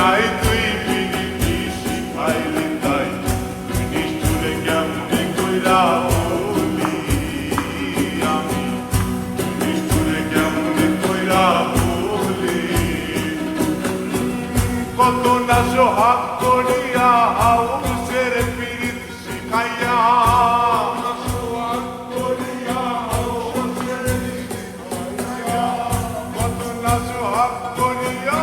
নাই তুই পিরিতি শিখাইলি তাই তুই নিষ্ঠুরে কেমনে কইরা বলি আমি তুই নিষ্ঠুরে কেমনে কইরা বলি কত না সোহাগ করিয়া হাউসের পিরিত শিখাইয়া কত না সোহাগ করিয়া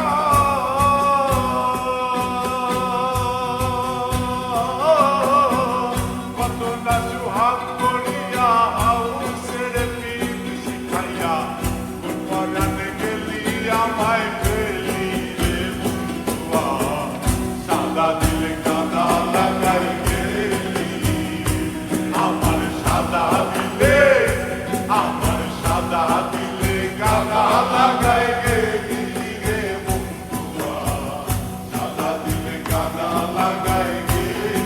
কত না সোহাগ করিয়া হাউসের পিরিত শিখাইয়া কোন পরাণে গেলি আমায় পেলি রে বন্ধুয়া সাদা দিলে কাদা লাগাই গেলি আমার সাদা দিলে কাদা লাগাই গেলি রে বন্ধুয়া সাদা দিলে কাদা লাগাই গেলি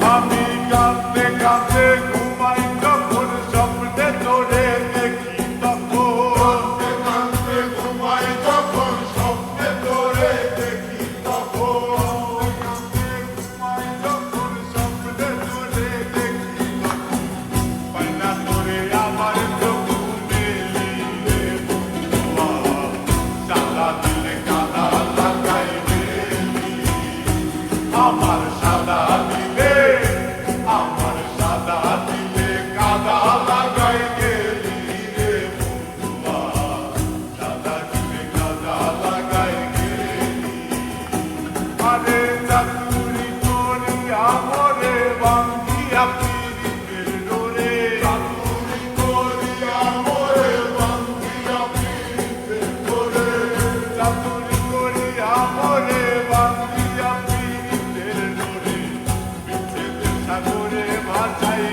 আমি কাঁদতে কাঁদতে ঘুমাই তখন স্বপ্নে তোরে দেখি তখন কাঁদতে ঘুমাই তখন স্বপ্নে তোরে দেখি তখন কাঁদতে ঘুমাই তখন স্বপ্নে তোরে দেখি তখন পাই না তোরে আমার চোখ মেলি রে বন্ধুয়া সাদা দিলে কাদা লাগাই গেলি আমার সাদা দিলে কাদা লাগাই গেলি রে বন্ধুয়া সাদা দিলে কাদা লাগাই গেলি আরে চাতুরি করিয়া মোরে বান্ধিয়া পিরিতের ডোরে চাতুরি করিয়া মোরে বান্ধিয়া পিরিতের ডোরে চাতুরি করিয়া মোরে বান্ধিয়া পিরিতের ডোরে বিচ্ছেদের সাগরে ভাসাই